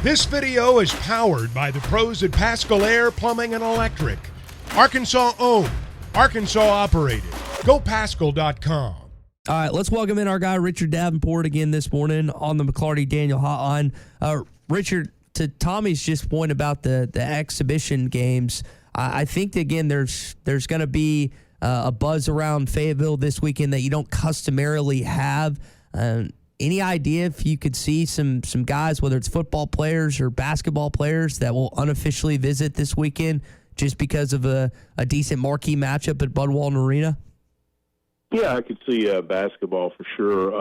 This video is powered by the pros at Pascal Air Plumbing and Electric. Arkansas owned, Arkansas operated. GoPascal.com. All right, let's welcome in our guy, Richard Davenport, again this morning on the McClarty-Daniel hotline. Richard, to Tommy's just point about the exhibition games, I think, again, there's going to be a buzz around Fayetteville this weekend that you don't customarily have. Any idea if you could see some guys, whether it's football players or basketball players, that will unofficially visit this weekend just because of a decent marquee matchup at Bud Walton Arena? Yeah, I could see basketball for sure.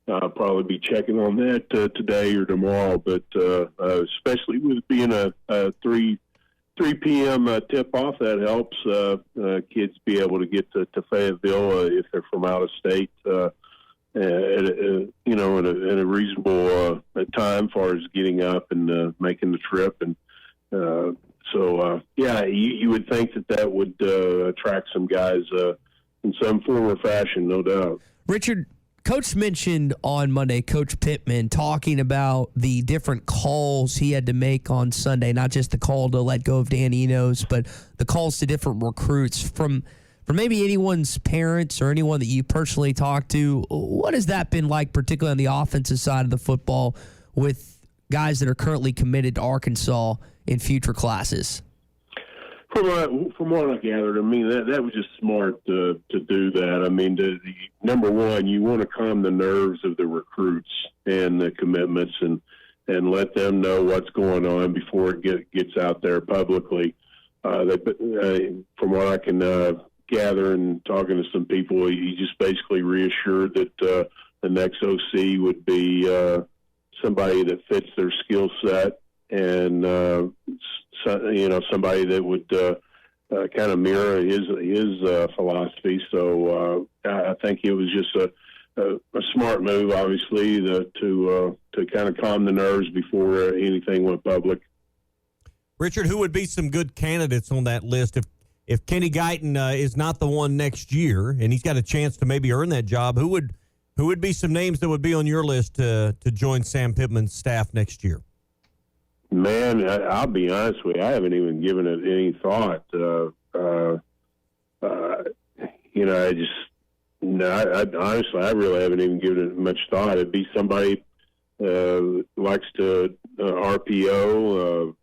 I'll probably be checking on that today or tomorrow, but especially with being a 3 p.m. tip-off, that helps kids be able to get to Fayetteville if they're from out of state. At a reasonable time, as far as getting up and making the trip, and you would think that would attract some guys in some form or fashion, no doubt. Richard, Coach mentioned on Monday, Coach Pittman, talking about the different calls he had to make on Sunday, not just the call to let go of Dan Enos, but the calls to different recruits from maybe anyone's parents or anyone that you personally talked to. What has that been like, particularly on the offensive side of the football, with guys that are currently committed to Arkansas in future classes? From what I gathered, I mean, that was just smart to do that. I mean, number one, you want to calm the nerves of the recruits and the commitments and let them know what's going on before it gets out there publicly. From what I can gather and talking to some people, he just basically reassured that the next OC would be somebody that fits their skill set and somebody that would kind of mirror his philosophy. So I think it was just a smart move, obviously, to kind of calm the nerves before anything went public. Richard, who would be some good candidates on that list if Kenny Guiton is not the one next year and he's got a chance to maybe earn that job? Who would be some names that would be on your list to join Sam Pittman's staff next year? Man, I'll be honest with you. I haven't even given it any thought. Honestly, I really haven't even given it much thought. It'd be somebody likes to RPO,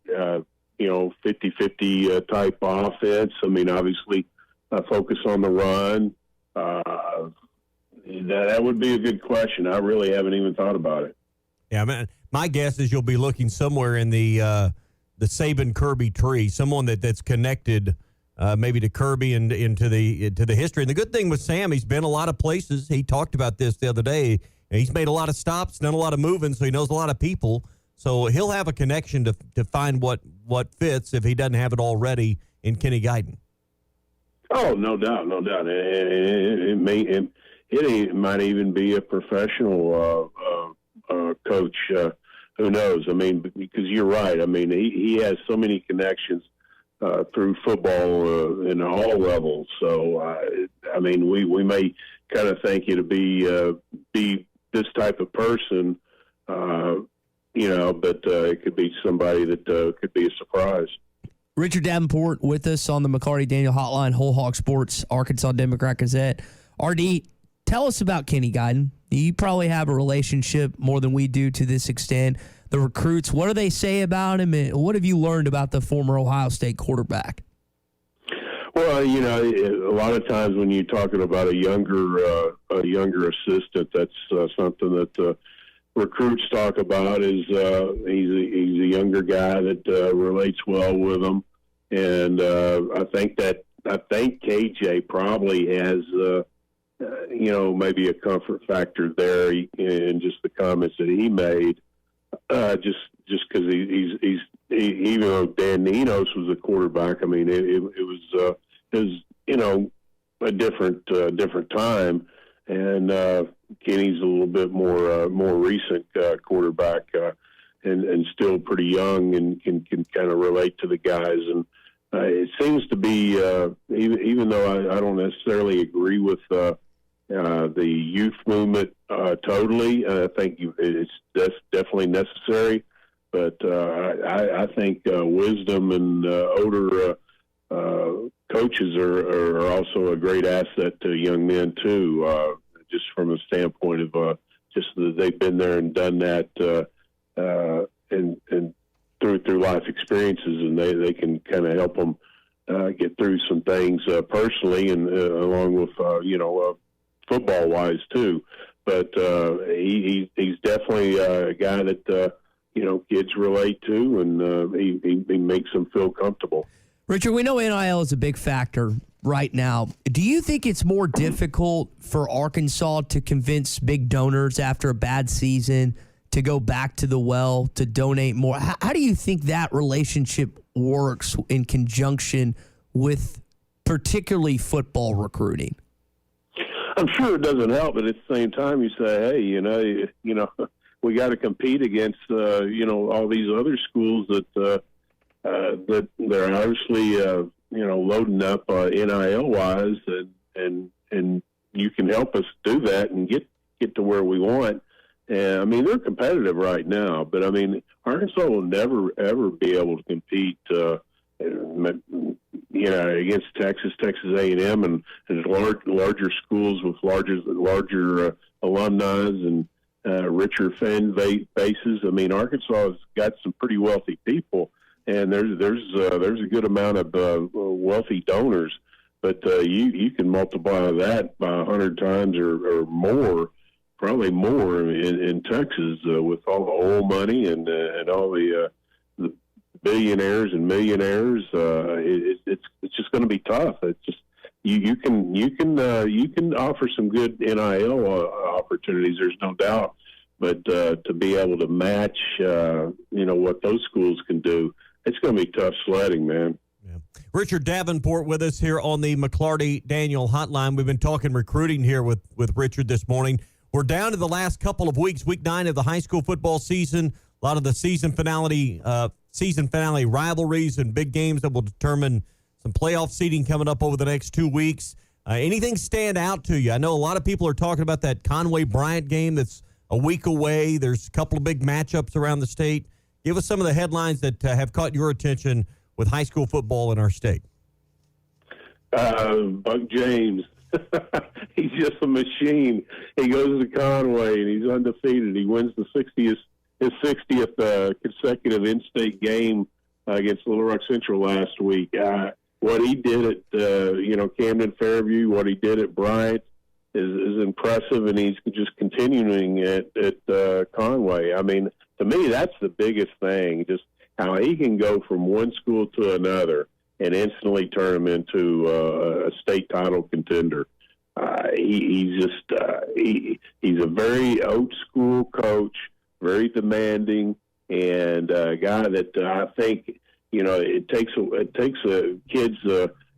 50-50 type offense. I mean, obviously, focus on the run. That would be a good question. I really haven't even thought about it. Yeah, man. My guess is you'll be looking somewhere in the Saban Kirby tree, someone that's connected maybe to Kirby and into the history. And the good thing with Sam, he's been a lot of places. He talked about this the other day. He's made a lot of stops, done a lot of moving, so he knows a lot of people. So he'll have a connection to find what fits if he doesn't have it already in Kenny Guiton. Oh, no doubt. It might even be a professional coach. Who knows? I mean, because you're right. I mean, he has so many connections through football in all levels. So, I mean, we may kind of think it'll be this type of person, but it could be somebody that could be a surprise. Richard Davenport with us on the McClarty-Daniel hotline, Whole Hog Sports, Arkansas Democrat-Gazette. RD, tell us about Kenny Guiton. You probably have a relationship more than we do to this extent. The recruits, what do they say about him, and what have you learned about the former Ohio State quarterback? Well, a lot of times when you're talking about a younger assistant, that's something that recruits talk about. Is he's a younger guy that relates well with them, and I think KJ probably has. Maybe a comfort factor there in just the comments that he made, just because he's even though Dan Enos was a quarterback, I mean, it was a different time, and Kenny's a little bit more recent quarterback, and still pretty young and can kind of relate to the guys. And it seems to be, even though I don't necessarily agree with the youth movement totally, I think that's definitely necessary. But I think wisdom and older coaches are also a great asset to young men too. Just from a standpoint of just that they've been there and done that, and through life experiences, and they can kind of help them get through some things personally, and along with football wise too. But he's definitely a guy that kids relate to, and he makes them feel comfortable. Richard, we know NIL is a big factor right now. Do you think it's more difficult for Arkansas to convince big donors after a bad season to go back to the well, to donate more? How do you think that relationship works in conjunction with particularly football recruiting? I'm sure it doesn't help, but at the same time, you say, hey, we got to compete against, all these other schools that they're obviously, loading up NIL wise, and you can help us do that and get to where we want. And I mean, they're competitive right now, but I mean, Arkansas will never ever be able to compete, against Texas A&M, and larger schools with larger alumni and richer fan bases. I mean, Arkansas has got some pretty wealthy people, and there's a good amount of wealthy donors, but you can multiply that by 100 times or more, probably more in Texas with all the oil money and all the billionaires and millionaires. It's just going to be tough. It's just you can offer some good NIL opportunities. There's no doubt, but to be able to match what those schools can do, it's going to be tough sledding, man. Yeah. Richard Davenport with us here on the McClarty Daniel Hotline. We've been talking recruiting here with Richard this morning. We're down to the last couple of weeks, week 9 of the high school football season. A lot of the season finale rivalries and big games that will determine some playoff seeding coming up over the next 2 weeks. Anything stand out to you? I know a lot of people are talking about that Conway-Bryant game that's a week away. There's a couple of big matchups around the state. Give us some of the headlines that have caught your attention with high school football in our state. Buck James. He's just a machine. He goes to Conway, and he's undefeated. He wins his 60th consecutive in-state game against Little Rock Central last week. What he did at Camden Fairview, what he did at Bryant is impressive, and he's just continuing at Conway. I mean, to me, that's the biggest thing, just how he can go from one school to another and instantly turn him into a state title contender. He's a very old school coach, very demanding, and a guy that I think it takes kids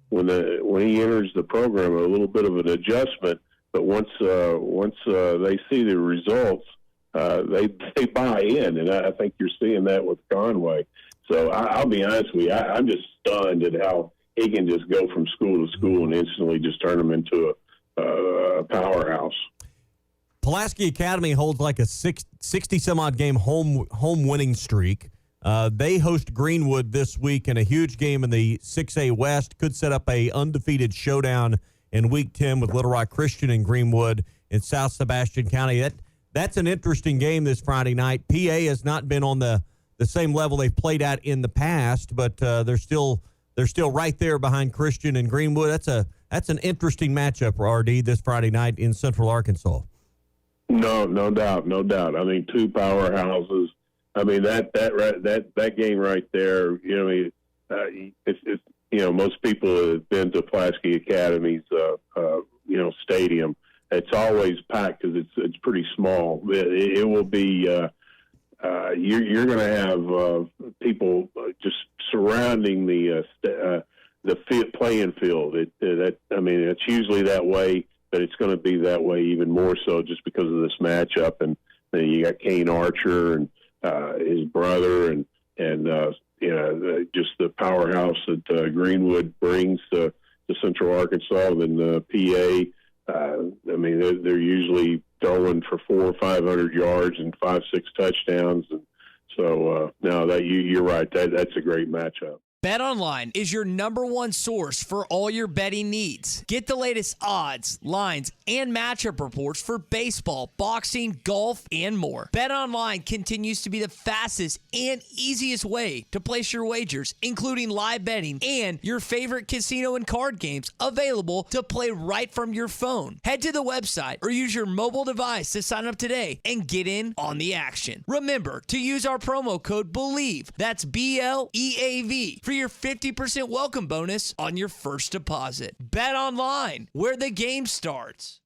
when he enters the program a little bit of an adjustment, but once they see the results, they buy in, and I think you're seeing that with Conway. So I'll be honest with you, I'm just stunned at how he can just go from school to school and instantly just turn them into a powerhouse. Pulaski Academy holds like a 60-some-odd game home winning streak. They host Greenwood this week in a huge game in the 6A West. Could set up a undefeated showdown in Week 10 with Little Rock Christian and Greenwood in South Sebastian County. That's an interesting game this Friday night. PA has not been on the same level they've played at in the past, but they're still right there behind Christian and Greenwood. That's an interesting matchup for RD this Friday night in Central Arkansas. No doubt. I mean, two powerhouses. I mean, that game right there. Most people have been to Pulaski Academy's stadium. It's always packed because it's pretty small. It will be. You're going to have people just surrounding the playing field. It's usually that way, but it's going to be that way even more so just because of this matchup. And then you got Kane Archer and his brother, and just the powerhouse that Greenwood brings to Central Arkansas. Then PA. They're usually throwing for 400 or 500 yards and 5-6 touchdowns, and So no, that you're right. That's a great matchup. BetOnline is your number one source for all your betting needs. Get the latest odds, lines, and matchup reports for baseball, boxing, golf, and more. BetOnline continues to be the fastest and easiest way to place your wagers, including live betting and your favorite casino and card games available to play right from your phone. Head to the website or use your mobile device to sign up today and get in on the action. Remember to use our promo code BELIEVE, that's BLEAV, for your 50% welcome bonus on your first deposit. Bet online, where the game starts.